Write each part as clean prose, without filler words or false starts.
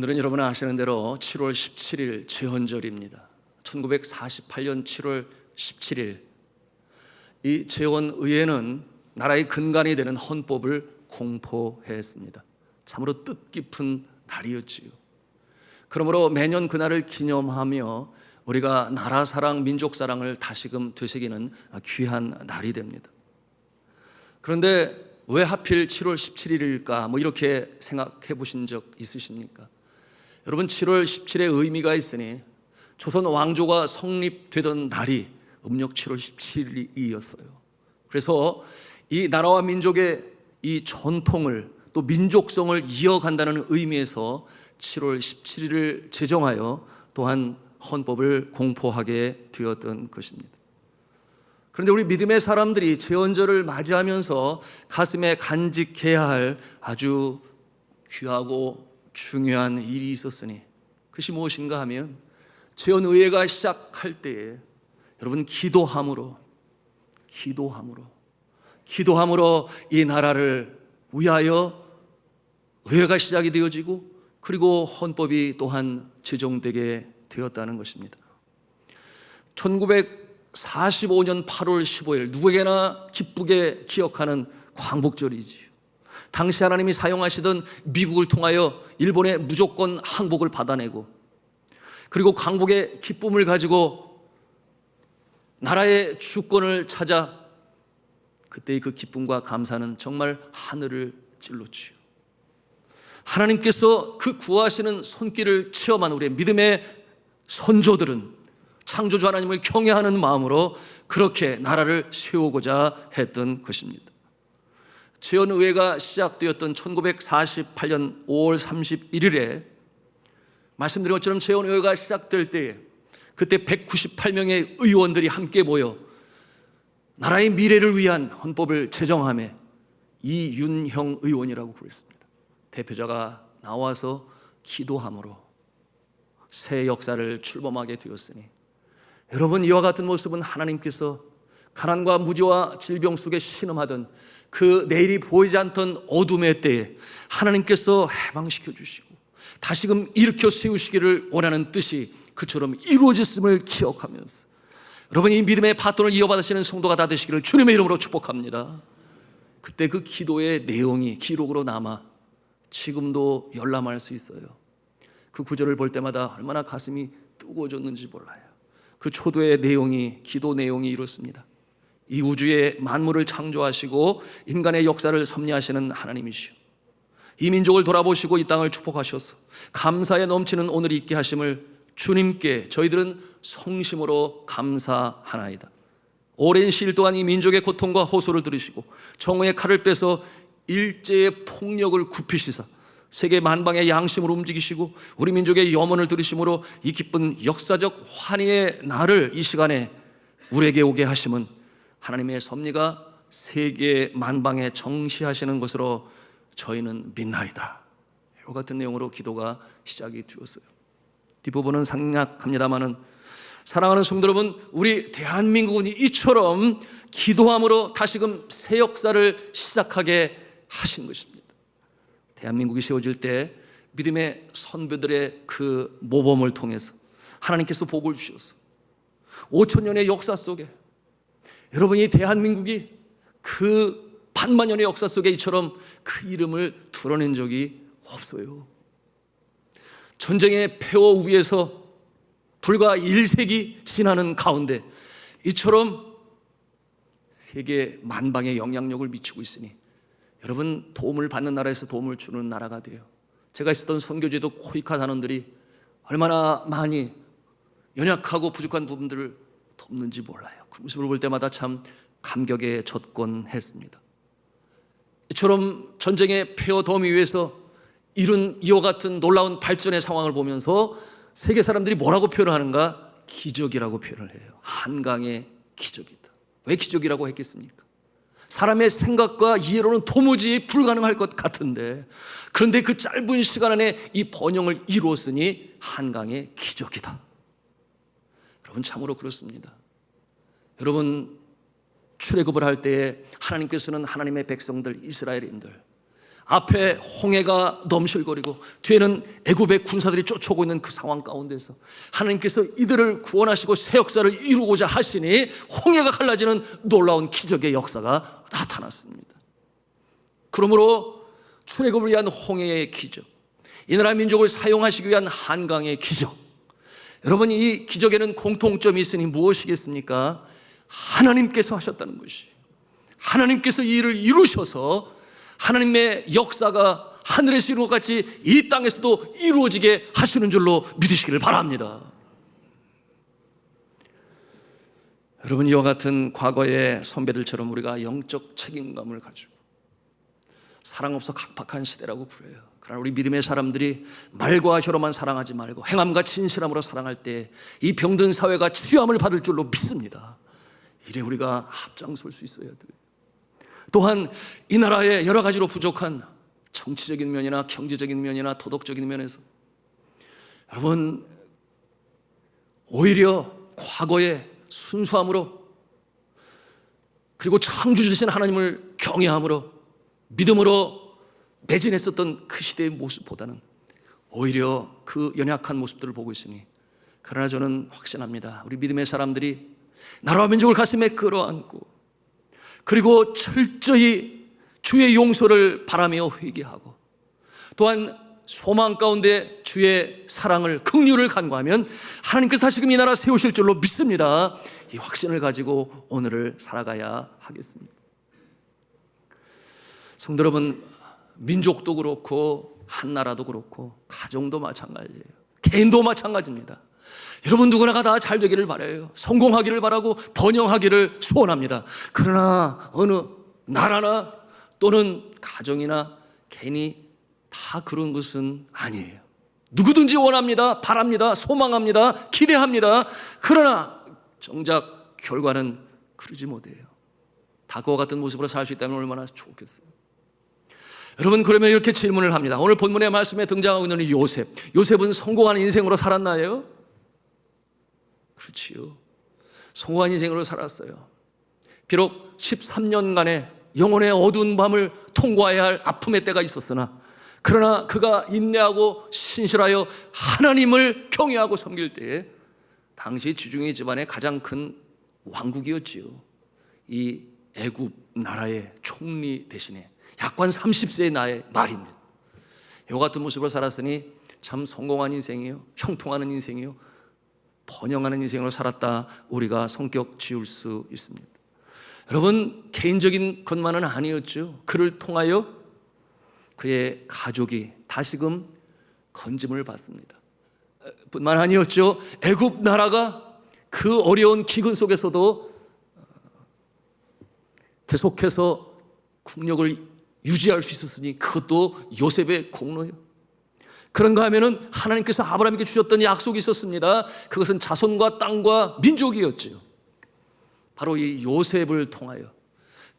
오늘은 여러분 아시는 대로 7월 17일 제헌절입니다. 1948년 7월 17일 이 제헌의회는 나라의 근간이 되는 헌법을 공포했습니다. 참으로 뜻깊은 날이었지요. 그러므로 매년 그날을 기념하며 우리가 나라 사랑, 민족 사랑을 다시금 되새기는 귀한 날이 됩니다. 그런데 왜 하필 7월 17일일까? 이렇게 생각해 보신 적 있으십니까? 여러분, 7월 17일의 의미가 있으니 조선 왕조가 성립되던 날이 음력 7월 17일이었어요. 그래서 이 나라와 민족의 이 전통을 또 민족성을 이어간다는 의미에서 7월 17일을 제정하여 또한 헌법을 공포하게 되었던 것입니다. 그런데 우리 믿음의 사람들이 제헌절을 맞이하면서 가슴에 간직해야 할 아주 귀하고 중요한 일이 있었으니 그것이 무엇인가 하면 제헌의회가 시작할 때에 여러분 기도함으로 이 나라를 위하여 의회가 시작이 되어지고 그리고 헌법이 또한 제정되게 되었다는 것입니다. 1945년 8월 15일 누구에게나 기쁘게 기억하는 광복절이지요. 당시 하나님이 사용하시던 미국을 통하여 일본의 무조건 항복을 받아내고 그리고 광복의 기쁨을 가지고 나라의 주권을 찾아 그때의 그 기쁨과 감사는 정말 하늘을 찔렀지요. 하나님께서 그 구하시는 손길을 체험한 우리의 믿음의 선조들은 창조주 하나님을 경외하는 마음으로 그렇게 나라를 세우고자 했던 것입니다. 제헌의회가 시작되었던 1948년 5월 31일에 말씀드린 것처럼 제헌의회가 시작될 때에 그때 198명의 의원들이 함께 모여 나라의 미래를 위한 헌법을 제정하며 이윤형 의원이라고 부르습니다. 대표자가 나와서 기도함으로 새 역사를 출범하게 되었으니 여러분, 이와 같은 모습은 하나님께서 가난과 무지와 질병 속에 신음하던 그 내일이 보이지 않던 어둠의 때에 하나님께서 해방시켜 주시고 다시금 일으켜 세우시기를 원하는 뜻이 그처럼 이루어졌음을 기억하면서 여러분, 이 믿음의 바톤을 이어받으시는 성도가 다 되시기를 주님의 이름으로 축복합니다. 그때 그 기도의 내용이 기록으로 남아 지금도 열람할 수 있어요. 그 구절을 볼 때마다 얼마나 가슴이 뜨거워졌는지 몰라요. 그 초도의 내용이, 기도 내용이 이렇습니다. 이 우주의 만물을 창조하시고 인간의 역사를 섭리하시는 하나님이시오. 이 민족을 돌아보시고 이 땅을 축복하셔서 감사에 넘치는 오늘이 있게 하심을 주님께 저희들은 성심으로 감사하나이다. 오랜 시일 동안 이 민족의 고통과 호소를 들으시고 정오의 칼을 빼서 일제의 폭력을 굽히시사 세계 만방의 양심으로 움직이시고 우리 민족의 염원을 들으심으로 이 기쁜 역사적 환희의 날을 이 시간에 우리에게 오게 하심은 하나님의 섭리가 세계 만방에 정시하시는 것으로 저희는 믿나이다. 이와 같은 내용으로 기도가 시작이 되었어요. 뒷부분은 생략합니다마는 사랑하는 성도 여러분, 우리 대한민국은 이처럼 기도함으로 다시금 새 역사를 시작하게 하신 것입니다. 대한민국이 세워질 때 믿음의 선배들의 그 모범을 통해서 하나님께서 복을 주셔서 5천년의 역사 속에 여러분이 대한민국이 그 반만년의 역사 속에 이처럼 그 이름을 드러낸 적이 없어요. 전쟁의 폐허 위에서 불과 1세기 지나는 가운데 이처럼 세계 만방에 영향력을 미치고 있으니 여러분, 도움을 받는 나라에서 도움을 주는 나라가 돼요. 제가 있었던 선교제도 코이카 단원들이 얼마나 많이 연약하고 부족한 부분들을 돕는지 몰라요. 그 모습을 볼 때마다 참 감격에 젖곤했습니다. 이처럼 전쟁의 폐허 더미 위에서 이룬 이와 같은 놀라운 발전의 상황을 보면서 세계 사람들이 뭐라고 표현하는가? 기적이라고 표현을 해요. 한강의 기적이다. 왜 기적이라고 했겠습니까? 사람의 생각과 이해로는 도무지 불가능할 것 같은데 그런데 그 짧은 시간 안에 이 번영을 이루었으니 한강의 기적이다. 여러분, 참으로 그렇습니다. 여러분, 출애굽을 할 때에 하나님께서는 하나님의 백성들 이스라엘인들 앞에 홍해가 넘실거리고 뒤에는 애굽의 군사들이 쫓아오고 있는 그 상황 가운데서 하나님께서 이들을 구원하시고 새 역사를 이루고자 하시니 홍해가 갈라지는 놀라운 기적의 역사가 나타났습니다. 그러므로 출애굽을 위한 홍해의 기적, 이 나라 민족을 사용하시기 위한 한강의 기적, 여러분 이 기적에는 공통점이 있으니 무엇이겠습니까? 하나님께서 하셨다는 것이, 하나님께서 이 일을 이루셔서 하나님의 역사가 하늘에서 이루어 같이 이 땅에서도 이루어지게 하시는 줄로 믿으시기를 바랍니다. 여러분, 이와 같은 과거의 선배들처럼 우리가 영적 책임감을 가지고, 사랑 없어 각박한 시대라고 부려요. 그러나 우리 믿음의 사람들이 말과 혀로만 사랑하지 말고 행함과 진실함으로 사랑할 때 이 병든 사회가 치유함을 받을 줄로 믿습니다. 이래 우리가 앞장설 수 있어야 돼요. 또한 이 나라의 여러 가지로 부족한 정치적인 면이나 경제적인 면이나 도덕적인 면에서 여러분 오히려 과거의 순수함으로 그리고 창조주신 하나님을 경외함으로 믿음으로 매진했었던 그 시대의 모습보다는 오히려 그 연약한 모습들을 보고 있으니, 그러나 저는 확신합니다. 우리 믿음의 사람들이 나라와 민족을 가슴에 끌어안고 그리고 철저히 주의 용서를 바라며 회개하고 또한 소망 가운데 주의 사랑을, 긍휼을 간구하면 하나님께서 다시금 이 나라 세우실 줄로 믿습니다. 이 확신을 가지고 오늘을 살아가야 하겠습니다. 성도 여러분, 민족도 그렇고 한 나라도 그렇고 가정도 마찬가지예요. 개인도 마찬가지입니다. 여러분 누구나가 다 잘 되기를 바라요. 성공하기를 바라고 번영하기를 소원합니다. 그러나 어느 나라나 또는 가정이나 개인이 다 그런 것은 아니에요. 누구든지 원합니다. 바랍니다. 소망합니다. 기대합니다. 그러나 정작 결과는 그러지 못해요. 다 그와 같은 모습으로 살 수 있다면 얼마나 좋겠어요. 여러분, 그러면 이렇게 질문을 합니다. 오늘 본문의 말씀에 등장하고 있는 요셉, 요셉은 성공한 인생으로 살았나요? 그렇지요. 성공한 인생으로 살았어요. 비록 13년간의 영혼의 어두운 밤을 통과해야 할 아픔의 때가 있었으나, 그러나 그가 인내하고 신실하여 하나님을 경외하고 섬길 때에 당시 지중해 집안의 가장 큰 왕국이었지요. 이 애굽 나라의 총리 대신에 약관 30세의 나의 말입니다. 이와 같은 모습으로 살았으니 참 성공한 인생이요, 형통하는 인생이요, 번영하는 인생으로 살았다, 우리가 성격 지을 수 있습니다. 여러분, 개인적인 것만은 아니었죠. 그를 통하여 그의 가족이 다시금 건짐을 받습니다. 뿐만 아니었죠. 애굽 나라가 그 어려운 기근 속에서도 계속해서 국력을 유지할 수 있었으니 그것도 요셉의 공로예요. 그런가 하면은 하나님께서 아브라함에게 주셨던 약속이 있었습니다. 그것은 자손과 땅과 민족이었죠. 바로 이 요셉을 통하여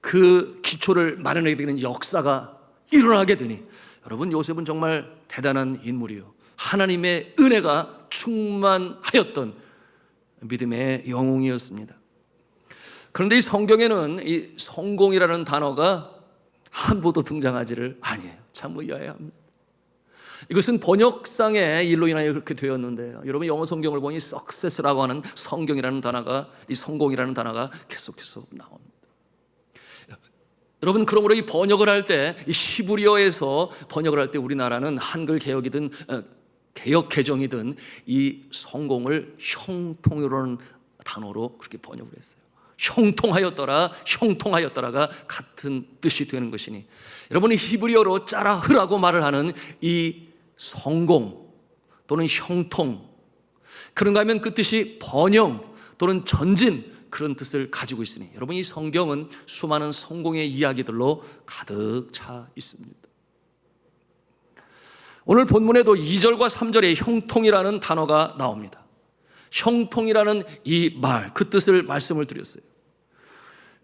그 기초를 마련하게 되는 역사가 일어나게 되니, 여러분 요셉은 정말 대단한 인물이요, 하나님의 은혜가 충만하였던 믿음의 영웅이었습니다. 그런데 이 성경에는 이 성공이라는 단어가 한 번도 등장하지를 아니에요. 참 의아해합니다. 이것은 번역상의 일로 인하여 그렇게 되었는데요, 여러분 영어 성경을 보니 success라고 하는 성경이라는 단어가, 이 성공이라는 단어가 계속해서 나옵니다. 여러분, 그러므로 이 번역을 할 때, 이 히브리어에서 번역을 할 때 우리나라는 한글 개혁이든 개혁 개정이든 이 성공을 형통이라는 단어로 그렇게 번역을 했어요. 형통하였더라, 형통하였더라가 같은 뜻이 되는 것이니, 여러분이 히브리어로 짜라흐라고 말을 하는 이 성공 또는 형통, 그런가 하면 그 뜻이 번영 또는 전진, 그런 뜻을 가지고 있으니, 여러분 이 성경은 수많은 성공의 이야기들로 가득 차 있습니다. 오늘 본문에도 2절과 3절에 형통이라는 단어가 나옵니다. 형통이라는 이 말, 그 뜻을 말씀을 드렸어요.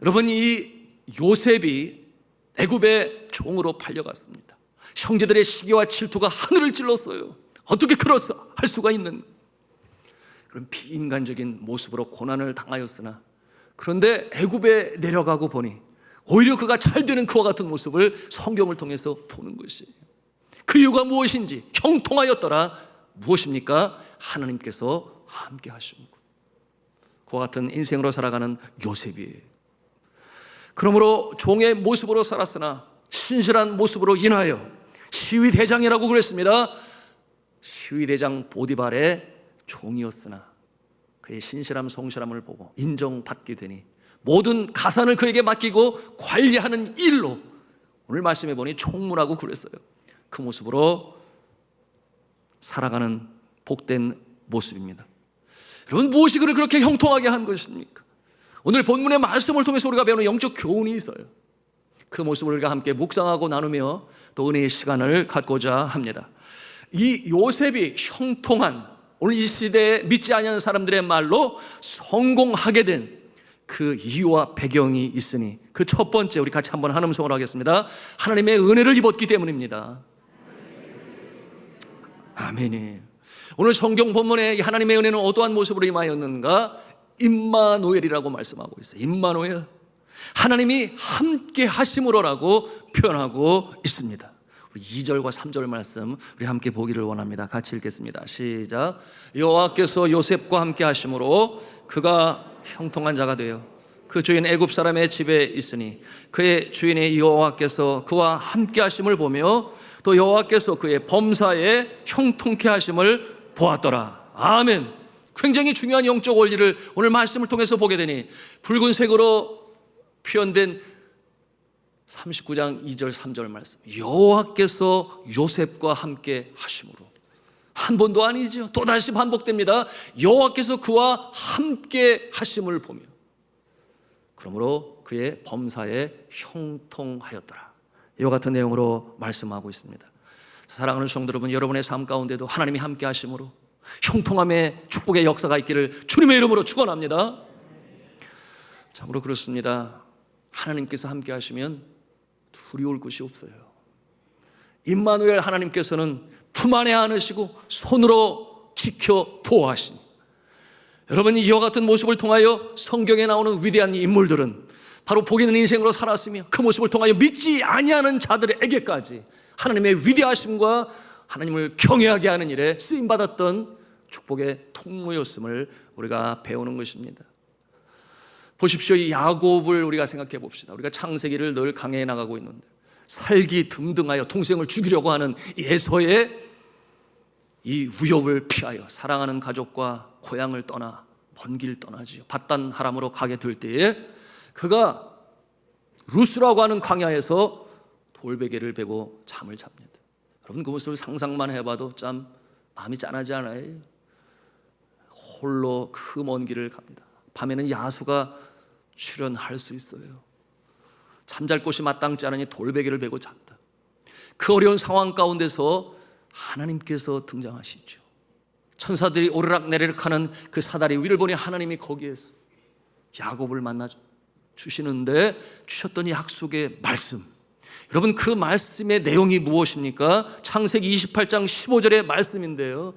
여러분, 이 요셉이 애굽의 종으로 팔려갔습니다. 형제들의 시기와 질투가 하늘을 찔렀어요. 어떻게 그렇소 할 수가 있는 그런 비인간적인 모습으로 고난을 당하였으나, 그런데 애굽에 내려가고 보니 오히려 그가 잘 되는 그와 같은 모습을 성경을 통해서 보는 것이에요. 그 이유가 무엇인지, 형통하였더라. 무엇입니까? 하나님께서 함께 하신 것. 그와 같은 인생으로 살아가는 요셉이에요. 그러므로 종의 모습으로 살았으나 신실한 모습으로 인하여 시위대장이라고 그랬습니다. 시위대장 보디발의 종이었으나 그의 신실함 성실함을 보고 인정받게 되니 모든 가산을 그에게 맡기고 관리하는 일로, 오늘 말씀해 보니 총무라고 그랬어요. 그 모습으로 살아가는 복된 모습입니다. 여러분, 무엇이 그를 그렇게 형통하게 한 것입니까? 오늘 본문의 말씀을 통해서 우리가 배우는 영적 교훈이 있어요. 그 모습을 우리가 함께 묵상하고 나누며 또 은혜의 시간을 갖고자 합니다. 이 요셉이 형통한, 오늘 이 시대에 믿지 아니하는 사람들의 말로 성공하게 된 그 이유와 배경이 있으니, 그 첫 번째, 우리 같이 한번 한음성을 하겠습니다. 하나님의 은혜를 입었기 때문입니다. 아멘이에요. 오늘 성경 본문에 하나님의 은혜는 어떠한 모습으로 임하였는가? 임마누엘이라고 말씀하고 있어요. 임마누엘, 하나님이 함께 하심으로라고 표현하고 있습니다. 2절과 3절 말씀 우리 함께 보기를 원합니다. 같이 읽겠습니다. 시작. 여호와께서 요셉과 함께 하심으로 그가 형통한 자가 되어 그 주인 애굽 사람의 집에 있으니 그의 주인의 여호와께서 그와 함께 하심을 보며 또 여호와께서 그의 범사에 형통케 하심을 보았더라. 아멘. 굉장히 중요한 영적 원리를 오늘 말씀을 통해서 보게 되니, 붉은색으로 표현된 39장 2절 3절 말씀, 여호와께서 요셉과 함께 하심으로, 한 번도 아니죠. 또다시 반복됩니다. 여호와께서 그와 함께 하심을 보며 그러므로 그의 범사에 형통하였더라. 이와 같은 내용으로 말씀하고 있습니다. 사랑하는 성도 여러분, 여러분의 삶 가운데도 하나님이 함께 하심으로 형통함의 축복의 역사가 있기를 주님의 이름으로 축원합니다. 참으로 그렇습니다. 하나님께서 함께 하시면 두려울 것이 없어요. 임마누엘, 하나님께서는 품 안에 안으시고 손으로 지켜 보호하시니, 여러분, 이와 같은 모습을 통하여 성경에 나오는 위대한 인물들은 바로 복 있는 인생으로 살았으며 그 모습을 통하여 믿지 아니하는 자들에게까지 하나님의 위대하심과 하나님을 경외하게 하는 일에 쓰임받았던 축복의 통로였음을 우리가 배우는 것입니다. 보십시오. 이 야곱을 우리가 생각해 봅시다. 우리가 창세기를 늘 강해해 나가고 있는데 살기 등등하여 동생을 죽이려고 하는 에서의 이 위협을 피하여 사랑하는 가족과 고향을 떠나 먼 길 떠나지요. 밧단 하람으로 가게 될 때에 그가 루스라고 하는 광야에서 돌베개를 베고 잠을 잡니다. 여러분, 그 모습을 상상만 해봐도 참 마음이 짠하지 않아요? 홀로 그 먼 길을 갑니다. 밤에는 야수가 출현할 수 있어요. 잠잘 곳이 마땅치 않으니 돌베개를 베고 잤다. 그 어려운 상황 가운데서 하나님께서 등장하시죠. 천사들이 오르락내리락 하는 그 사다리 위를 보니 하나님이 거기에서 야곱을 만나 주시는데 주셨던 약속의 말씀, 여러분, 그 말씀의 내용이 무엇입니까? 창세기 28장 15절의 말씀인데요.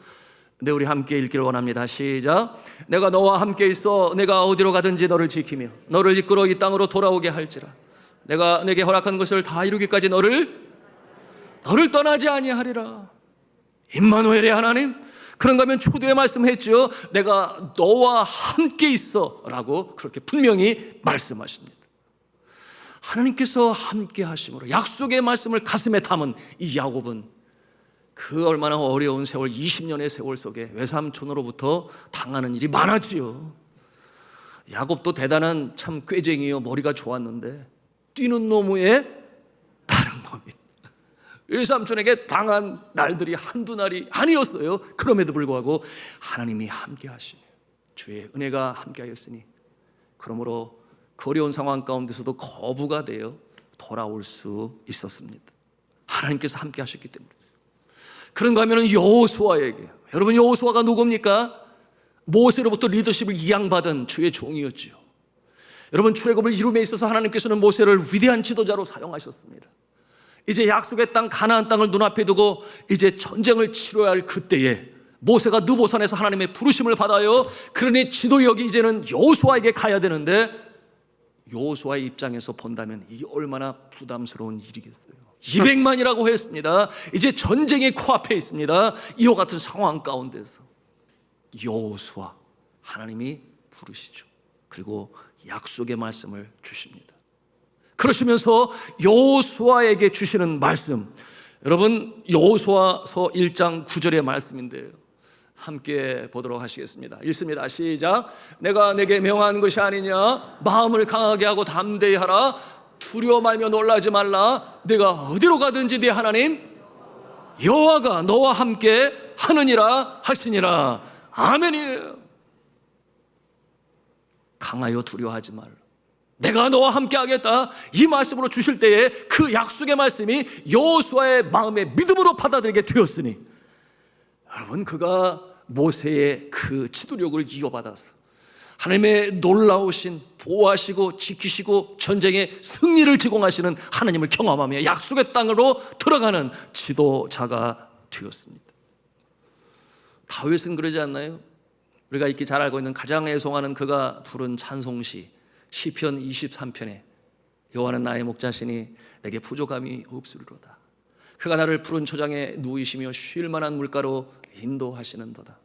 네, 우리 함께 읽기를 원합니다. 시작. 내가 너와 함께 있어 내가 어디로 가든지 너를 지키며 너를 이끌어 이 땅으로 돌아오게 할지라. 내가 내게 허락한 것을 다 이루기까지 너를 떠나지 아니하리라. 임마누엘의 하나님, 그런가 하면 초대에 말씀했죠. 내가 너와 함께 있어 라고 그렇게 분명히 말씀하십니다. 하나님께서 함께 하심으로 약속의 말씀을 가슴에 담은 이 야곱은 그 얼마나 어려운 세월, 20년의 세월 속에 외삼촌으로부터 당하는 일이 많았지요. 야곱도 대단한 참 꾀쟁이요, 머리가 좋았는데 뛰는 노무에 다른 놈이 외삼촌에게 당한 날들이 한두 날이 아니었어요. 그럼에도 불구하고 하나님이 함께 하시며 주의 은혜가 함께 하였으니 그러므로 그 어려운 상황 가운데서도 거부가 되어 돌아올 수 있었습니다. 하나님께서 함께 하셨기 때문에. 그런가 하면 여호수아에게, 여러분, 여호수아가 누굽니까? 모세로부터 리더십을 이양받은 주의 종이었지요. 여러분, 출애굽을 이룸에 있어서 하나님께서는 모세를 위대한 지도자로 사용하셨습니다. 이제 약속의 땅 가나안 땅을 눈앞에 두고 이제 전쟁을 치러야 할 그때에 모세가 느보산에서 하나님의 부르심을 받아요. 그러니 지도력이 이제는 여호수아에게 가야 되는데 여호수아의 입장에서 본다면 이게 얼마나 부담스러운 일이겠어요. 200만이라고 했습니다. 이제 전쟁이 코앞에 있습니다. 이와 같은 상황 가운데서 여호수아, 하나님이 부르시죠. 그리고 약속의 말씀을 주십니다. 그러시면서 여호수아에게 주시는 말씀, 여러분 여호수아서 1장 9절의 말씀인데요, 함께 보도록 하시겠습니다. 읽습니다. 시작. 내가 내게 명한 것이 아니냐? 마음을 강하게 하고 담대히 하라. 두려워 말며 놀라지 말라. 내가 어디로 가든지 네 하나님 여호와가 너와 함께 하느니라 하시니라. 아멘이에요. 강하여 두려워하지 말라. 내가 너와 함께 하겠다. 이 말씀으로 주실 때에 그 약속의 말씀이 여호수아의 마음에 믿음으로 받아들이게 되었으니, 여러분 그가 모세의 그 지도력을 이어받아서 하나님의 놀라우신 보호하시고 지키시고 전쟁의 승리를 제공하시는 하나님을 경험하며 약속의 땅으로 들어가는 지도자가 되었습니다. 다윗은 그러지 않나요? 우리가 익히 잘 알고 있는 가장 애송하는 그가 부른 찬송시 시편 23편에 여호와는 나의 목자시니 내게 부족함이 없으리로다. 그가 나를 푸른 초장에 누이시며 쉴 만한 물가로 인도하시는도다.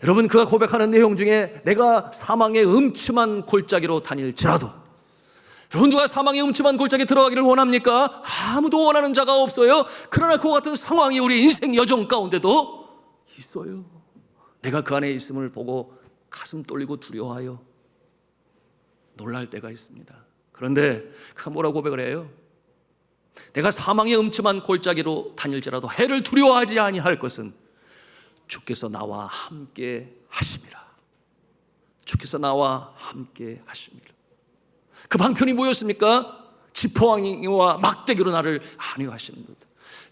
여러분 그가 고백하는 내용 중에 내가 사망의 음침한 골짜기로 다닐지라도, 여러분 누가 사망의 음침한 골짜기에 들어가기를 원합니까? 아무도 원하는 자가 없어요. 그러나 그와 같은 상황이 우리 인생 여정 가운데도 있어요. 내가 그 안에 있음을 보고 가슴 떨리고 두려워하여 놀랄 때가 있습니다. 그런데 그가 뭐라고 고백을 해요? 내가 사망의 음침한 골짜기로 다닐지라도 해를 두려워하지 아니할 것은 주께서 나와 함께 하심이라. 주께서 나와 함께 하심이라. 그 방편이 뭐였습니까? 지퍼왕이와 막대기로 나를 안위하시는 것.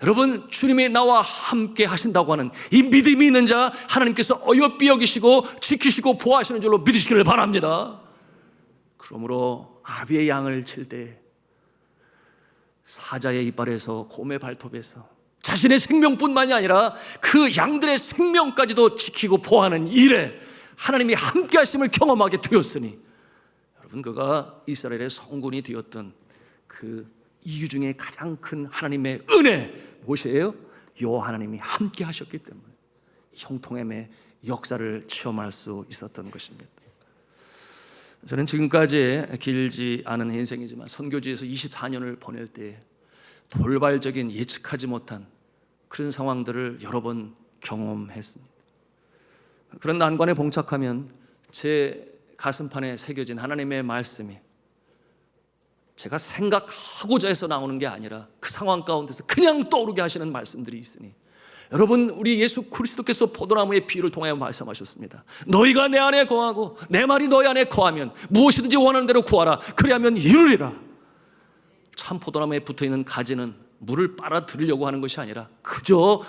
여러분 주님이 나와 함께 하신다고 하는 이 믿음이 있는 자, 하나님께서 어여삐 여기시고 지키시고 보호하시는 줄로 믿으시기를 바랍니다. 그러므로 아비의 양을 칠 때 사자의 이빨에서 곰의 발톱에서 자신의 생명뿐만이 아니라 그 양들의 생명까지도 지키고 보호하는 일에 하나님이 함께 하심을 경험하게 되었으니, 여러분 그가 이스라엘의 성군이 되었던 그 이유 중에 가장 큰 하나님의 은혜 무엇이에요? 여호와 하나님이 함께 하셨기 때문에 형통함의 역사를 체험할 수 있었던 것입니다. 저는 지금까지 길지 않은 인생이지만 선교지에서 24년을 보낼 때 돌발적인 예측하지 못한 그런 상황들을 여러 번 경험했습니다. 그런 난관에 봉착하면 제 가슴판에 새겨진 하나님의 말씀이 제가 생각하고자 해서 나오는 게 아니라 그 상황 가운데서 그냥 떠오르게 하시는 말씀들이 있으니, 여러분 우리 예수 그리스도께서 포도나무의 비유를 통하여 말씀하셨습니다. 너희가 내 안에 거하고 내 말이 너희 안에 거하면 무엇이든지 원하는 대로 구하라. 그리하면 이루리라. 참 포도나무에 붙어있는 가지는 물을 빨아들이려고 하는 것이 아니라 그저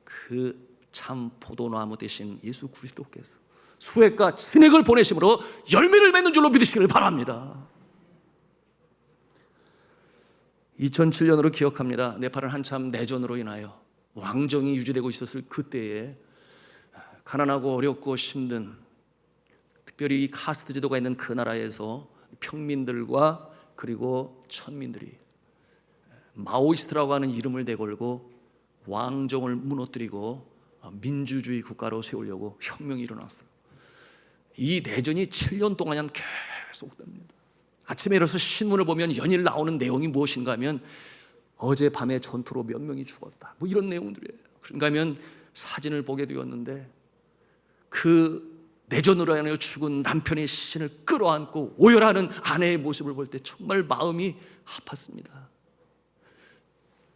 그 참 포도나무 대신 예수 그리스도께서 수액과 진액을 보내심으로 열매를 맺는 줄로 믿으시기를 바랍니다. 2007년으로 기억합니다. 네팔은 한참 내전으로 인하여 왕정이 유지되고 있었을 그때에 가난하고 어렵고 힘든, 특별히 이 카스트 제도가 있는 그 나라에서 평민들과 그리고 천민들이 마오이스트라고 하는 이름을 내걸고 왕정을 무너뜨리고 민주주의 국가로 세우려고 혁명이 일어났어요. 이 내전이 7년 동안 계속됩니다. 아침에 일어서 신문을 보면 연일 나오는 내용이 무엇인가 하면 어젯밤에 전투로 몇 명이 죽었다, 뭐 이런 내용들이에요. 그런가 하면 사진을 보게 되었는데 그 내전으로 인하여 죽은 남편의 시신을 끌어안고 오열하는 아내의 모습을 볼 때 정말 마음이 아팠습니다.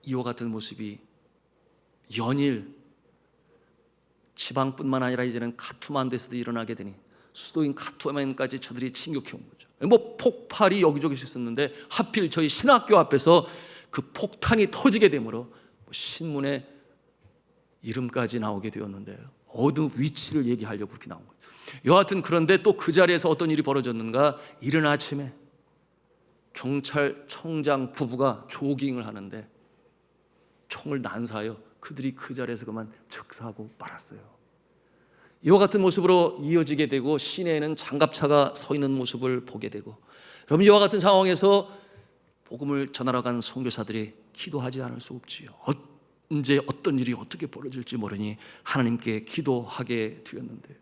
이와 같은 모습이 연일 지방뿐만 아니라 이제는 카투만두에서도 일어나게 되니 수도인 카투만까지 저들이 침격해 온 거죠. 뭐 폭발이 여기저기 있었는데 하필 저희 신학교 앞에서 그 폭탄이 터지게 되므로 신문에 이름까지 나오게 되었는데요. 어느 위치를 얘기하려고 그렇게 나온 거예요. 여하튼 그런데 또 그 자리에서 어떤 일이 벌어졌는가, 이른 아침에 경찰청장 부부가 조깅을 하는데 총을 난사하여 그들이 그 자리에서 그만 즉사하고 말았어요. 이와 같은 모습으로 이어지게 되고 시내에는 장갑차가 서 있는 모습을 보게 되고, 여러분 이와 같은 상황에서 복음을 전하러 간 선교사들이 기도하지 않을 수 없지요. 언제 어떤 일이 어떻게 벌어질지 모르니 하나님께 기도하게 되었는데,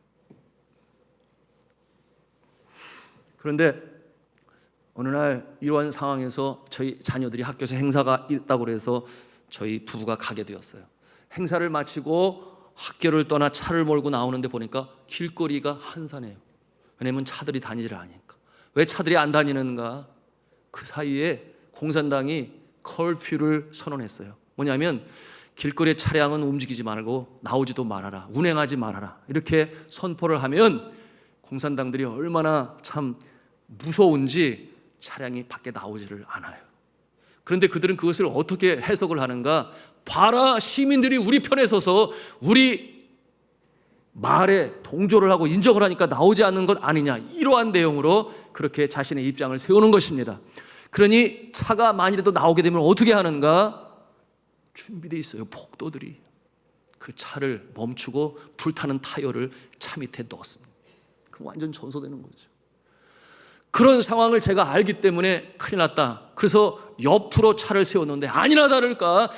그런데 어느 날 이러한 상황에서 저희 자녀들이 학교에서 행사가 있다고 해서 저희 부부가 가게 되었어요. 행사를 마치고 학교를 떠나 차를 몰고 나오는데 보니까 길거리가 한산해요. 왜냐하면 차들이 다니질 않으니까. 왜 차들이 안 다니는가? 그 사이에 공산당이 커퓨를 선언했어요. 뭐냐면 길거리의 차량은 움직이지 말고 나오지도 말아라, 운행하지 말아라, 이렇게 선포를 하면 공산당들이 얼마나 참 무서운지 차량이 밖에 나오지를 않아요. 그런데 그들은 그것을 어떻게 해석을 하는가? 봐라, 시민들이 우리 편에 서서 우리 말에 동조를 하고 인정을 하니까 나오지 않는 것 아니냐, 이러한 내용으로 그렇게 자신의 입장을 세우는 것입니다. 그러니 차가 만일에도 나오게 되면 어떻게 하는가? 준비되어 있어요. 폭도들이 그 차를 멈추고 불타는 타이어를 차 밑에 넣었습니다. 그럼 완전 전소되는 거죠. 그런 상황을 제가 알기 때문에 큰일 났다. 그래서 옆으로 차를 세웠는데 아니나 다를까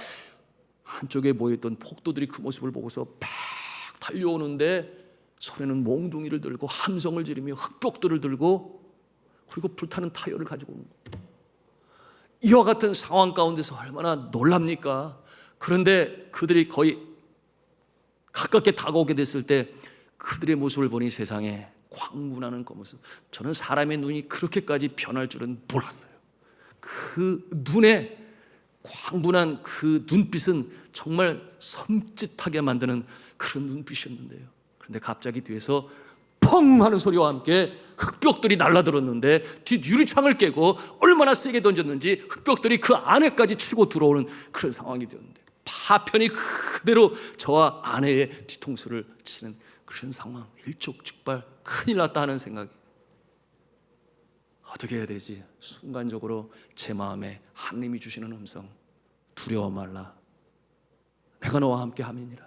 한쪽에 모여있던 폭도들이 그 모습을 보고서 팍 달려오는데 손에는 몽둥이를 들고 함성을 지르며 흙벽돌을 들고, 그리고 불타는 타이어를 가지고 오는 거예요. 이와 같은 상황 가운데서 얼마나 놀랍니까? 그런데 그들이 거의 가깝게 다가오게 됐을 때 그들의 모습을 보니 세상에 광분하는 그 모습, 저는 사람의 눈이 그렇게까지 변할 줄은 몰랐어요. 그 눈에 광분한 그 눈빛은 정말 섬찟하게 만드는 그런 눈빛이었는데요. 그런데 갑자기 뒤에서 펑 하는 소리와 함께 흙벽들이 날라들었는데 뒤 유리창을 깨고 얼마나 세게 던졌는지 흙벽들이 그 안에까지 치고 들어오는 그런 상황이 되었는데, 파편이 그대로 저와 아내의 뒤통수를 치는 그런 상황. 일촉즉발, 큰일 났다 하는 생각이, 어떻게 해야 되지? 순간적으로 제 마음에 하나님이 주시는 음성, 두려워 말라, 내가 너와 함께 함이니라.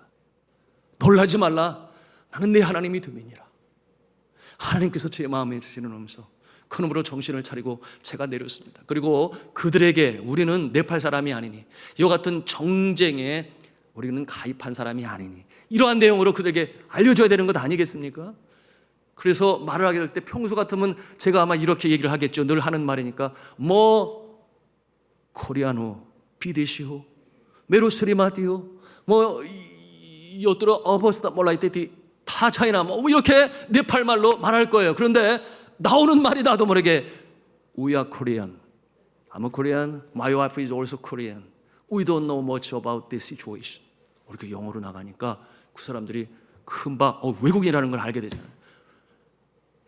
놀라지 말라, 나는 내 하나님이 됨이니라. 하나님께서 제 마음에 주시는 음성, 그놈으로 정신을 차리고 제가 내렸습니다. 그리고 그들에게 우리는 네팔 사람이 아니니, 이와 같은 정쟁에 우리는 가입한 사람이 아니니, 이러한 내용으로 그들에게 알려줘야 되는 것 아니겠습니까? 그래서 말을 하게 될 때 평소 같으면 제가 아마 이렇게 얘기를 하겠죠. 늘 하는 말이니까. 뭐 코리아노 비데시오 메로스리마디오 뭐 요트로 어버스타 몰라이테티 타 차이나 뭐 이렇게 네팔 말로 말할 거예요. 그런데 나오는 말이 나도 모르게 We are Korean, I'm a Korean, my wife is also Korean, we don't know much about this situation. 이렇게 영어로 나가니까 그 사람들이 금방 외국인이라는 걸 알게 되잖아요.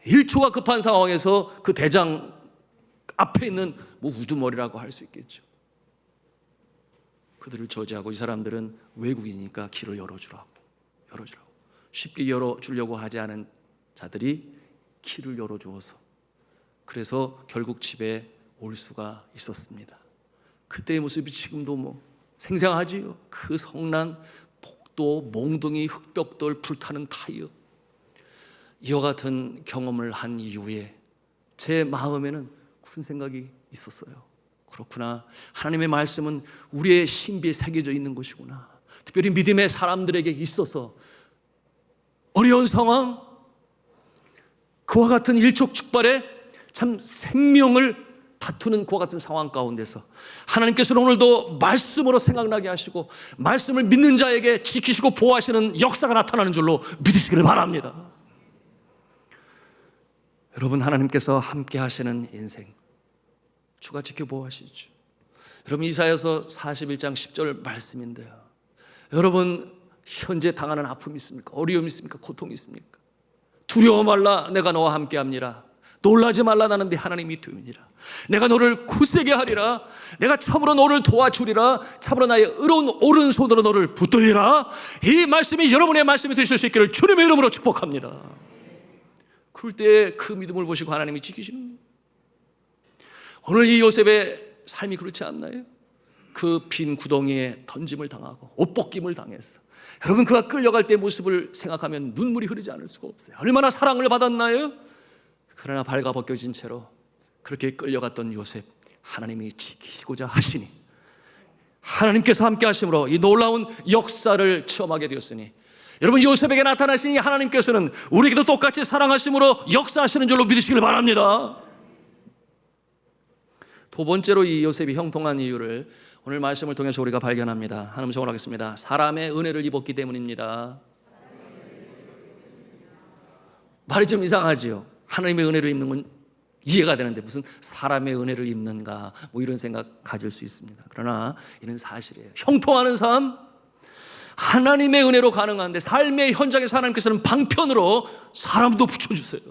1초가 급한 상황에서 그 대장 앞에 있는 뭐 우두머리라고 할 수 있겠죠. 그들을 저지하고, 이 사람들은 외국이니까 길을 열어주라고 쉽게 열어주려고 하지 않은 자들이 길을 열어주어서, 그래서 결국 집에 올 수가 있었습니다. 그때의 모습이 지금도 뭐 생생하지요. 그 성난, 폭도, 몽둥이, 흙벽돌, 불타는 타이어. 이와 같은 경험을 한 이후에 제 마음에는 큰 생각이 있었어요. 그렇구나, 하나님의 말씀은 우리의 신비에 새겨져 있는 것이구나. 특별히 믿음의 사람들에게 있어서 어려운 상황, 그와 같은 일촉즉발의 참 생명을 다투는 그와 같은 상황 가운데서 하나님께서는 오늘도 말씀으로 생각나게 하시고 말씀을 믿는 자에게 지키시고 보호하시는 역사가 나타나는 줄로 믿으시기를 바랍니다. 여러분, 하나님께서 함께 하시는 인생 주가 지켜보호하시죠. 여러분, 이사야서 41장 10절 말씀인데요, 여러분 현재 당하는 아픔이 있습니까? 어려움이 있습니까? 고통이 있습니까? 두려워 말라, 내가 너와 함께 합니다. 놀라지 말라, 나는 네 하나님이 됨이니라. 내가 너를 굳세게 하리라. 내가 참으로 너를 도와주리라. 참으로 나의 의로운 오른손으로 너를 붙들리라. 이 말씀이 여러분의 말씀이 되실 수 있기를 주님의 이름으로 축복합니다. 그럴 때 그 믿음을 보시고 하나님이 지키시는 거예요. 오늘 이 요셉의 삶이 그렇지 않나요? 그 빈 구덩이에 던짐을 당하고 옷벗김을 당했어. 여러분, 그가 끌려갈 때 모습을 생각하면 눈물이 흐르지 않을 수가 없어요. 얼마나 사랑을 받았나요? 그러나 발가벗겨진 채로 그렇게 끌려갔던 요셉, 하나님이 지키고자 하시니, 하나님께서 함께 하심으로 이 놀라운 역사를 체험하게 되었으니, 여러분, 요셉에게 나타나신 하나님께서는 우리에게도 똑같이 사랑하심으로 역사하시는 줄로 믿으시길 바랍니다. 두 번째로 이 요셉이 형통한 이유를 오늘 말씀을 통해서 우리가 발견합니다. 하나님 정언하겠습니다. 사람의 은혜를 입었기 때문입니다. 말이 좀 이상하지요. 하나님의 은혜를 입는 건 이해가 되는데 무슨 사람의 은혜를 입는가, 뭐 이런 생각 가질 수 있습니다. 그러나 이는 사실이에요. 형통하는 삶, 하나님의 은혜로 가능한데, 삶의 현장에서 하나님께서는 방편으로 사람도 붙여주세요.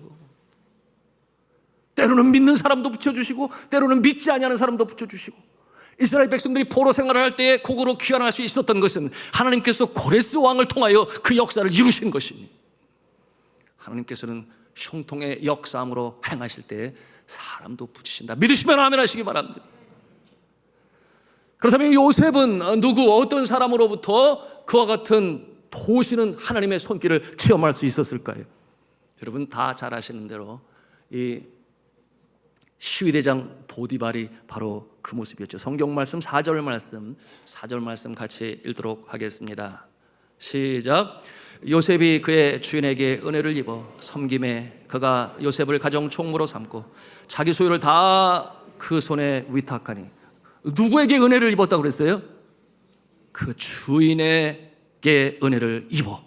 때로는 믿는 사람도 붙여주시고, 때로는 믿지 아니하는 사람도 붙여주시고, 이스라엘 백성들이 포로 생활을 할 때에 곡으로 귀환할 수 있었던 것은 하나님께서 고레스 왕을 통하여 그 역사를 이루신 것이니, 하나님께서는 형통의 역사함으로 행하실 때 사람도 붙이신다. 믿으시면 아멘 하시기 바랍니다. 그렇다면 요셉은 누구, 어떤 사람으로부터 그와 같은 도우시는 하나님의 손길을 체험할 수 있었을까요? 여러분 다 잘 아시는 대로 이 시위대장 보디발이 바로 그 모습이었죠. 성경 말씀 4절 말씀 같이 읽도록 하겠습니다. 시작. 요셉이 그의 주인에게 은혜를 입어 섬김에 그가 요셉을 가정 총무로 삼고 자기 소유를 다 그 손에 위탁하니. 누구에게 은혜를 입었다고 그랬어요? 그 주인에게 은혜를 입어.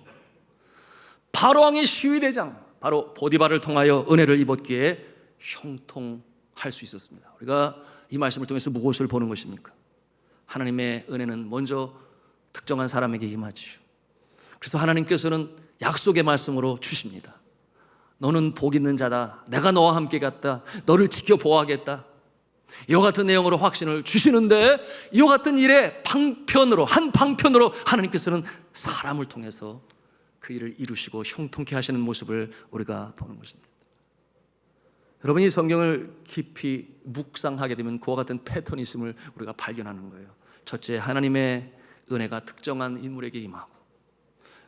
바로왕의 시위대장 바로 보디발을 통하여 은혜를 입었기에 형통할 수 있었습니다. 우리가 이 말씀을 통해서 무엇을 보는 것입니까? 하나님의 은혜는 먼저 특정한 사람에게 임하지요. 그래서 하나님께서는 약속의 말씀으로 주십니다. 너는 복 있는 자다. 내가 너와 함께 갔다. 너를 지켜보아하겠다. 이와 같은 내용으로 확신을 주시는데, 이와 같은 일의 한 방편으로 하나님께서는 사람을 통해서 그 일을 이루시고 형통케 하시는 모습을 우리가 보는 것입니다. 여러분, 이 성경을 깊이 묵상하게 되면 그와 같은 패턴이 있음을 우리가 발견하는 거예요. 첫째, 하나님의 은혜가 특정한 인물에게 임하고,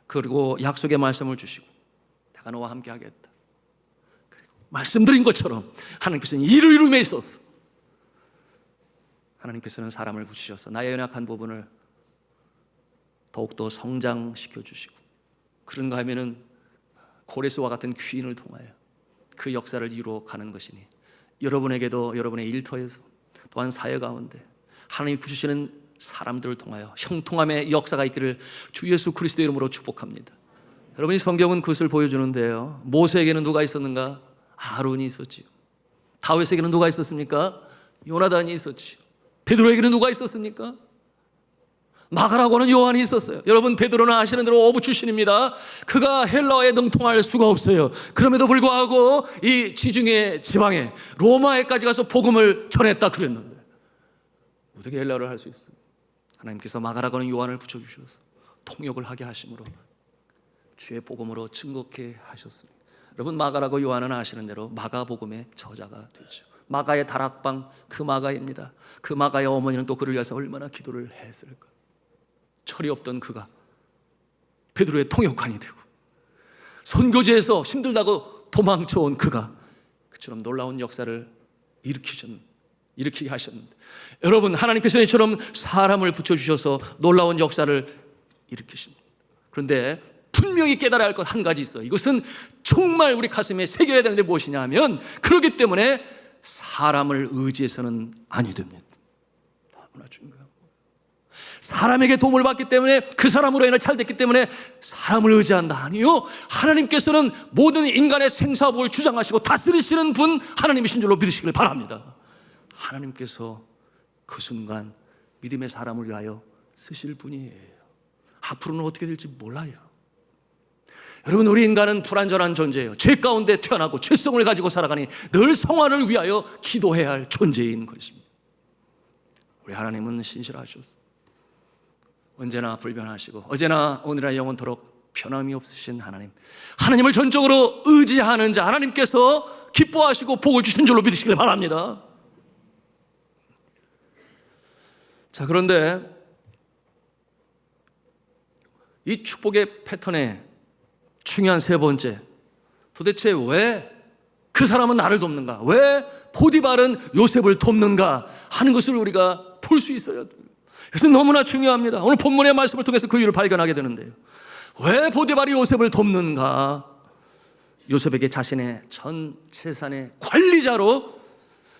그리고 약속의 말씀을 주시고 내가 너와 함께 하겠다. 그리고 말씀드린 것처럼 하나님께서는 일을 이룸에 있어서 하나님께서는 사람을 붙이셔서 나의 연약한 부분을 더욱더 성장시켜 주시고, 그런가 하면은 고레스와 같은 귀인을 통하여 그 역사를 이루어 가는 것이니, 여러분에게도 여러분의 일터에서 또한 사회 가운데 하나님이 부르시는 사람들을 통하여 형통함의 역사가 있기를 주 예수 그리스도의 이름으로 축복합니다. 여러분, 이 성경은 그것을 보여주는데요. 모세에게는 누가 있었는가? 아론이 있었지요. 다윗에게는 누가 있었습니까? 요나단이 있었지요. 베드로에게는 누가 있었습니까? 마가라고 하는 요한이 있었어요. 여러분, 베드로는 아시는 대로 어부 출신입니다. 그가 헬라어에 능통할 수가 없어요. 그럼에도 불구하고 이 지중해 지방에 로마에까지 가서 복음을 전했다 그랬는데 어떻게 헬라어를 할 수 있어요? 하나님께서 마가라고 하는 요한을 붙여주셔서 통역을 하게 하심으로 주의 복음으로 증거케 하셨습니다. 여러분, 마가라고 요한은 아시는 대로 마가복음의 저자가 되죠. 마가의 다락방, 그 마가입니다. 그 마가의 어머니는 또 그를 위해서 얼마나 기도를 했을까. 철이 없던 그가 베드로의 통역관이 되고, 선교지에서 힘들다고 도망쳐온 그가 그처럼 놀라운 역사를 일으키게 하셨는데, 여러분, 하나님께서 이처럼 사람을 붙여주셔서 놀라운 역사를 일으키십니다. 그런데 분명히 깨달아야 할 것 한 가지 있어요. 이것은 정말 우리 가슴에 새겨야 되는데 무엇이냐 하면, 그렇기 때문에 사람을 의지해서는 아니 됩니다. 너무나 중요해요. 사람에게 도움을 받기 때문에, 그 사람으로 인해 잘 됐기 때문에 사람을 의지한다. 아니요, 하나님께서는 모든 인간의 생사복을 주장하시고 다스리시는 분 하나님이신 줄로 믿으시길 바랍니다. 하나님께서 그 순간 믿음의 사람을 위하여 쓰실 분이에요. 앞으로는 어떻게 될지 몰라요. 여러분, 우리 인간은 불완전한 존재예요. 죄 가운데 태어나고 죄성을 가지고 살아가니 늘 성화를 위하여 기도해야 할 존재인 것입니다. 우리 하나님은 신실하셔서 언제나 불변하시고 어제나 오늘날 영원토록 변함이 없으신 하나님을 전적으로 의지하는 자 하나님께서 기뻐하시고 복을 주신 줄로 믿으시길 바랍니다. 자, 그런데 이 축복의 패턴의 중요한 세 번째, 도대체 왜 그 사람은 나를 돕는가? 왜 보디발은 요셉을 돕는가? 하는 것을 우리가 볼 수 있어요. 이것은 너무나 중요합니다. 오늘 본문의 말씀을 통해서 그 이유를 발견하게 되는데요. 왜 보디발이 요셉을 돕는가? 요셉에게 자신의 전 재산의 관리자로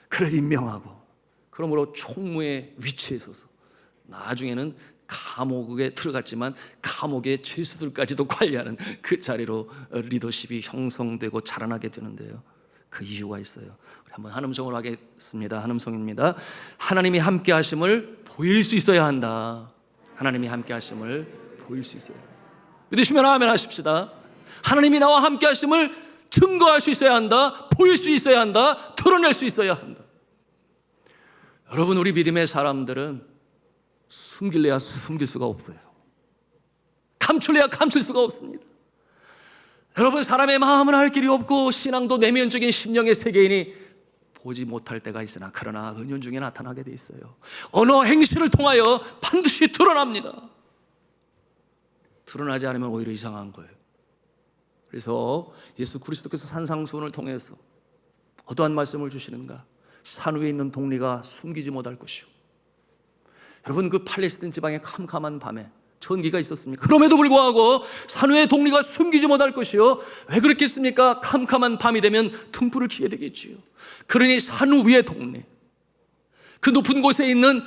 그를 임명하고, 그러므로 총무의 위치에 있어서 나중에는 감옥에 들어갔지만 감옥의 죄수들까지도 관리하는 그 자리로 리더십이 형성되고 자라나게 되는데요. 그 이유가 있어요. 우리 한번 한음성으로 하겠습니다. 한음성입니다. 하나님이 함께 하심을 보일 수 있어야 한다. 하나님이 함께 하심을 보일 수 있어야 한다. 믿으시면 아멘 하십시다. 하나님이 나와 함께 하심을 증거할 수 있어야 한다. 보일 수 있어야 한다. 드러낼 수 있어야 한다. 여러분, 우리 믿음의 사람들은 숨길래야 숨길 수가 없어요. 감출래야 감출 수가 없습니다. 여러분, 사람의 마음은 알 길이 없고 신앙도 내면적인 심령의 세계이니 보지 못할 때가 있으나 그러나 은연중에 나타나게 돼 있어요. 언어 행실을 통하여 반드시 드러납니다. 드러나지 않으면 오히려 이상한 거예요. 그래서 예수 그리스도께서 산상수훈을 통해서 어떠한 말씀을 주시는가? 산 위에 있는 독리가 숨기지 못할 것이요. 여러분, 그 팔레스틴 지방의 캄캄한 밤에 전기가 있었습니까? 그럼에도 불구하고 산 위의 독리가 숨기지 못할 것이요. 왜 그렇겠습니까? 캄캄한 밤이 되면 등불을 켜게 되겠지요. 그러니 산 위의 독리, 그 높은 곳에 있는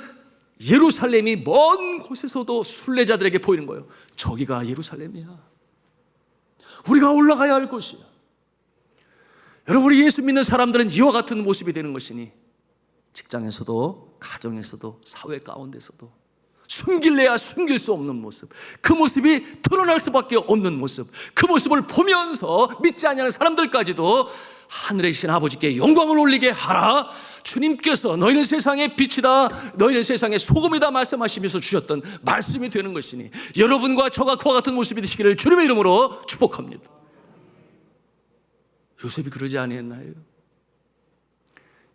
예루살렘이 먼 곳에서도 순례자들에게 보이는 거예요. 저기가 예루살렘이야. 우리가 올라가야 할 곳이야. 여러분, 우리 예수 믿는 사람들은 이와 같은 모습이 되는 것이니 직장에서도 가정에서도 사회 가운데서도 숨길래야 숨길 수 없는 모습, 그 모습이 드러날 수밖에 없는 모습, 그 모습을 보면서 믿지 않는 사람들까지도 하늘의 신 아버지께 영광을 올리게 하라. 주님께서 너희는 세상의 빛이다, 너희는 세상의 소금이다 말씀하시면서 주셨던 말씀이 되는 것이니 여러분과 저가 그와 같은 모습이 되시기를 주님의 이름으로 축복합니다. 요셉이 그러지 아니했나요?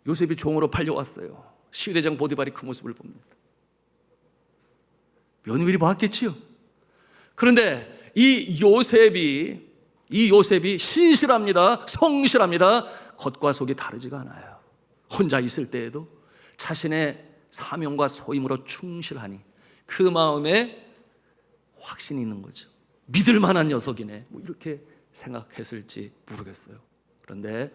요셉이 종으로 팔려왔어요. 시대장 보디발이 그 모습을 봅니다. 며느리 봤겠지요. 그런데 이 요셉이 신실합니다. 성실합니다. 겉과 속이 다르지가 않아요. 혼자 있을 때에도 자신의 사명과 소임으로 충실하니 그 마음에 확신이 있는 거죠. 믿을 만한 녀석이네, 뭐 이렇게 생각했을지 모르겠어요. 그런데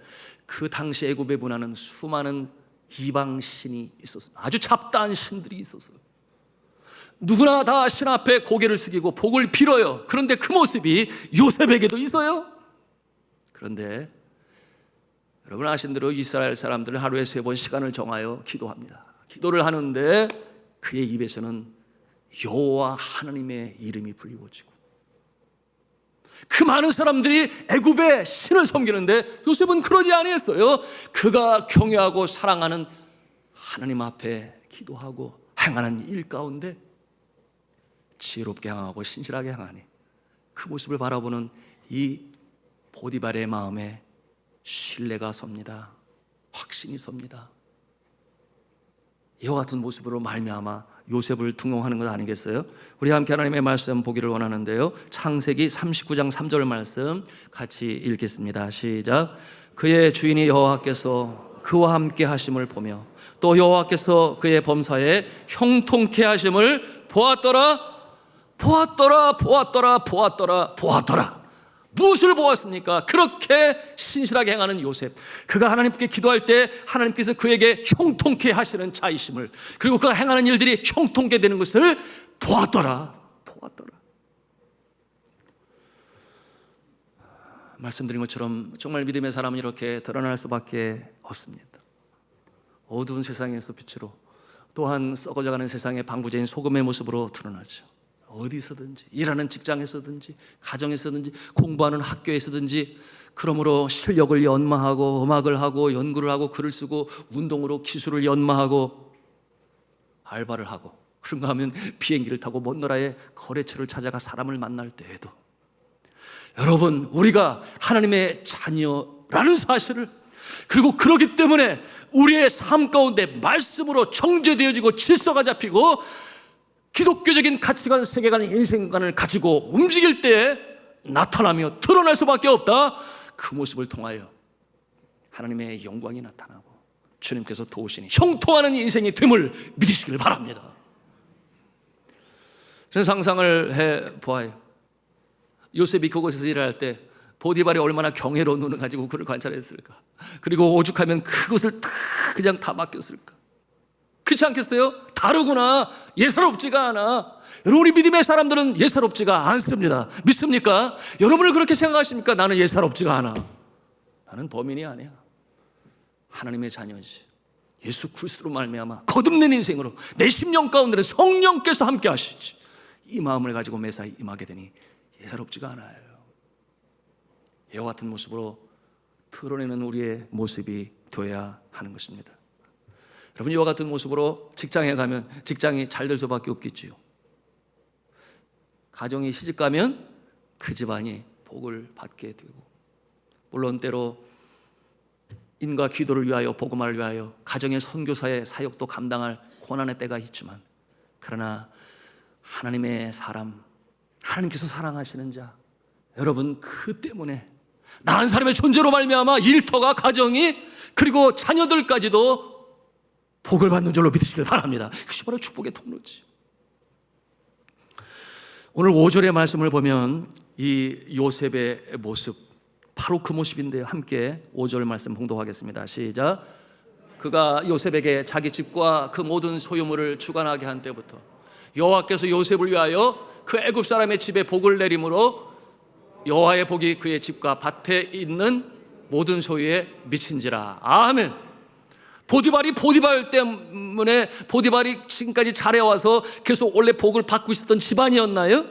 그 당시 애굽의 문화는 수많은 이방 신이 있었어요. 아주 잡다한 신들이 있었어요. 누구나 다 신 앞에 고개를 숙이고 복을 빌어요. 그런데 그 모습이 요셉에게도 있어요. 그런데 여러분 아신 대로 이스라엘 사람들은 하루에 3번 시간을 정하여 기도합니다. 기도를 하는데 그의 입에서는 여호와 하나님의 이름이 불리워지고, 그 많은 사람들이 애굽의 신을 섬기는데 요셉은 그러지 아니했어요. 그가 경외하고 사랑하는 하나님 앞에 기도하고 행하는 일 가운데 지혜롭게 행하고 신실하게 행하니 그 모습을 바라보는 이 보디발의 마음에 신뢰가 섭니다. 확신이 섭니다. 이와 같은 모습으로 말미암아 요셉을 등용하는 것 아니겠어요? 우리 함께 하나님의 말씀 보기를 원하는데요, 창세기 39장 3절 말씀 같이 읽겠습니다. 시작. 그의 주인이 여호와께서 그와 함께 하심을 보며 또 여호와께서 그의 범사에 형통케 하심을 보았더라. 무엇을 보았습니까? 그렇게 신실하게 행하는 요셉, 그가 하나님께 기도할 때 하나님께서 그에게 형통케 하시는 자이심을, 그리고 그가 행하는 일들이 형통케 되는 것을 보았더라. 말씀드린 것처럼 정말 믿음의 사람은 이렇게 드러날 수밖에 없습니다. 어두운 세상에서 빛으로, 또한 썩어져가는 세상의 방부제인 소금의 모습으로 드러나죠. 어디서든지, 일하는 직장에서든지, 가정에서든지, 공부하는 학교에서든지, 그러므로 실력을 연마하고 음악을 하고 연구를 하고 글을 쓰고 운동으로 기술을 연마하고 알바를 하고, 그런가 하면 비행기를 타고 먼 나라의 거래처를 찾아가 사람을 만날 때에도 여러분, 우리가 하나님의 자녀라는 사실을, 그리고 그렇기 때문에 우리의 삶 가운데 말씀으로 정죄되어지고 질서가 잡히고 기독교적인 가치관, 세계관, 인생관을 가지고 움직일 때 나타나며 드러날 수밖에 없다. 그 모습을 통하여 하나님의 영광이 나타나고 주님께서 도우시니 형통하는 인생이 됨을 믿으시길 바랍니다. 저는 상상을 해보아요. 요셉이 그곳에서 일할 때 보디발이 얼마나 경외로운 눈을 가지고 그를 관찰했을까. 그리고 오죽하면 그것을 그냥 다 맡겼을까. 그렇지 않겠어요? 다르구나. 예사롭지가 않아. 여러분, 우리 믿음의 사람들은 예사롭지가 않습니다. 믿습니까? 여러분을 그렇게 생각하십니까? 나는 예사롭지가 않아. 나는 범인이 아니야. 하나님의 자녀지. 예수 그리스도로 말미암아 거듭낸 인생으로 내 심령 가운데는 성령께서 함께 하시지. 이 마음을 가지고 매사에 임하게 되니 예사롭지가 않아요. 이와 같은 모습으로 드러내는 우리의 모습이 되어야 하는 것입니다. 여러분, 이와 같은 모습으로 직장에 가면 직장이 잘 될 수밖에 없겠지요. 가정이 시집가면 그 집안이 복을 받게 되고, 물론 때로 인과 기도를 위하여, 복음화를 위하여 가정의 선교사의 사역도 감당할 고난의 때가 있지만, 그러나 하나님의 사람, 하나님께서 사랑하시는 자, 여러분, 그 때문에 나은 사람의 존재로 말미암아 일터가, 가정이, 그리고 자녀들까지도 복을 받는 줄로 믿으시길 바랍니다. 그것이 바로 축복의 통로지. 오늘 5절의 말씀을 보면 이 요셉의 모습, 바로 그 모습인데요. 함께 5절 말씀 봉독하겠습니다. 시작. 그가 요셉에게 자기 집과 그 모든 소유물을 주관하게 한 때부터 여호와께서 요셉을 위하여 그 애굽 사람의 집에 복을 내림으로 여호와의 복이 그의 집과 밭에 있는 모든 소유에 미친지라. 아멘. 보디발 때문에, 보디발이 지금까지 잘해와서 계속 원래 복을 받고 있었던 집안이었나요?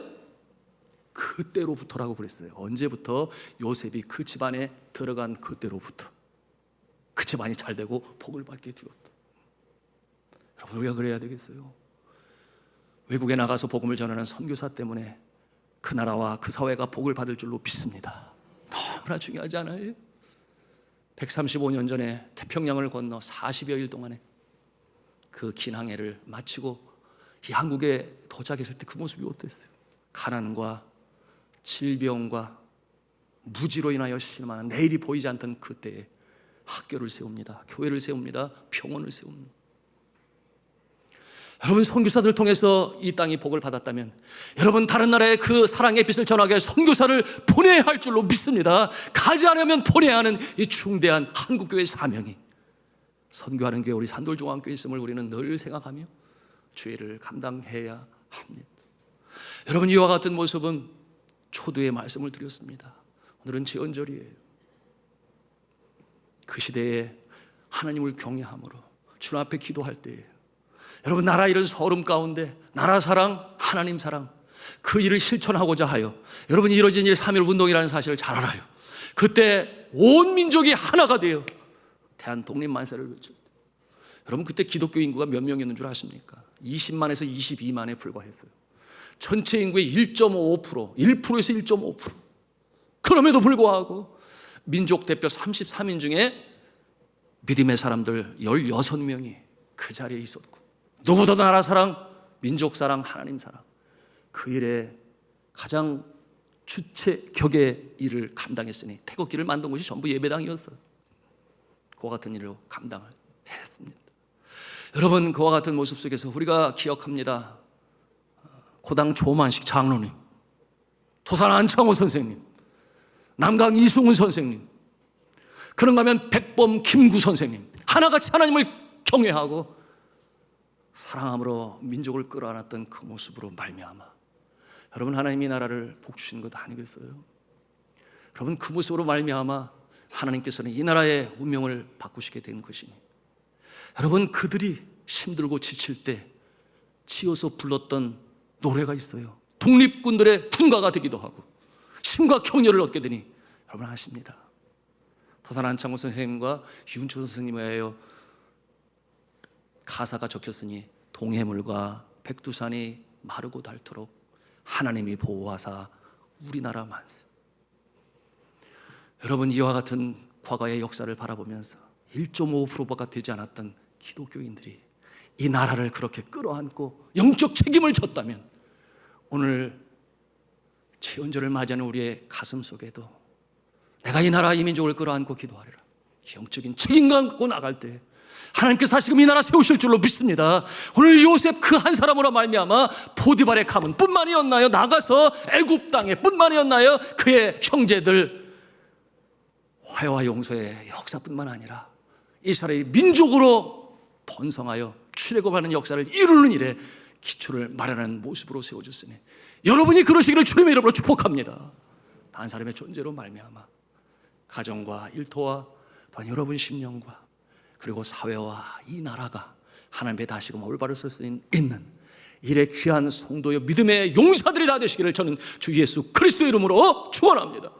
그때로부터라고 그랬어요. 언제부터? 요셉이 그 집안에 들어간 그때로부터 그 집안이 잘 되고 복을 받게 되었다. 여러분, 우리가 그래야 되겠어요. 외국에 나가서 복음을 전하는 선교사 때문에 그 나라와 그 사회가 복을 받을 줄로 믿습니다. 너무나 중요하지 않아요? 135년 전에 태평양을 건너 40여일 동안에 그 긴 항해를 마치고 이 한국에 도착했을 때 그 모습이 어땠어요? 가난과 질병과 무지로 인하여 실망하는, 내일이 보이지 않던 그때에 학교를 세웁니다. 교회를 세웁니다. 병원을 세웁니다. 여러분, 선교사들을 통해서 이 땅이 복을 받았다면 여러분, 다른 나라에 그 사랑의 빛을 전하게 할 선교사를 보내야 할 줄로 믿습니다. 가지 않으면 보내야 하는 이 중대한 한국교회의 사명이 선교하는 교회, 우리 산돌중앙교회 있음을 우리는 늘 생각하며 주의를 감당해야 합니다. 여러분, 이와 같은 모습은 초두의 말씀을 드렸습니다. 오늘은 제언절이에요. 그 시대에 하나님을 경외함으로 주님 앞에 기도할 때에 여러분, 나라 이런 소름 가운데 나라 사랑, 하나님 사랑, 그 일을 실천하고자 하여 여러분이 이루어진 일 3.1 운동이라는 사실을 잘 알아요. 그때 온 민족이 하나가 되어 대한 독립만세를 외쳤다. 여러분, 그때 기독교 인구가 몇 명이었는 줄 아십니까? 20만에서 22만에 불과했어요. 전체 인구의 1.5%, 1%에서 1.5%. 그럼에도 불구하고 민족 대표 33인 중에 믿음의 사람들 16명이 그 자리에 있었고, 누구보다 나라 사랑, 민족 사랑, 하나님 사랑, 그 일에 가장 주체격의 일을 감당했으니 태극기를 만든 곳이 전부 예배당이었어요. 그와 같은 일을 감당을 했습니다. 여러분, 그와 같은 모습 속에서 우리가 기억합니다. 고당 조만식 장로님, 토산 안창호 선생님, 남강 이승훈 선생님, 그런가 하면 백범 김구 선생님, 하나같이 하나님을 경외하고 사랑함으로 민족을 끌어안았던 그 모습으로 말미암아 여러분, 하나님이 나라를 복주신 것 아니겠어요? 여러분, 그 모습으로 말미암아 하나님께서는 이 나라의 운명을 바꾸시게 된 것이니, 여러분, 그들이 힘들고 지칠 때 지어서 불렀던 노래가 있어요. 독립군들의 군가가 되기도 하고 힘과 격려를 얻게 되니 여러분 아십니다. 토산 안창호 선생님과 윤초 선생님에 의하여 가사가 적혔으니 동해물과 백두산이 마르고 닳도록 하나님이 보호하사 우리나라 만세. 여러분, 이와 같은 과거의 역사를 바라보면서 1.5%가 되지 않았던 기독교인들이 이 나라를 그렇게 끌어안고 영적 책임을 졌다면 오늘 최연절을 맞이하는 우리의 가슴 속에도 내가 이 나라 이 민족을 끌어안고 기도하리라, 영적인 책임감 갖고 나갈 때 하나님께서 다시금 이 나라 세우실 줄로 믿습니다. 오늘 요셉 그 한 사람으로 말미암아 보디발의 가문 뿐만이었나요? 나가서 애굽 땅에 뿐만이었나요? 그의 형제들 화해와 용서의 역사뿐만 아니라 이스라엘이 민족으로 번성하여 출애굽하는 역사를 이루는 일에 기초를 마련하는 모습으로 세워졌으니 여러분이 그러시기를 주님의 이름으로 축복합니다. 한 사람의 존재로 말미암아 가정과 일터와 또한 여러분 심령과 그리고 사회와 이 나라가 하나님의 다시금 올바로 설 수 있는 일의 귀한 성도여 믿음의 용사들이 다 되시기를 저는 주 예수 그리스도의 이름으로 축원합니다.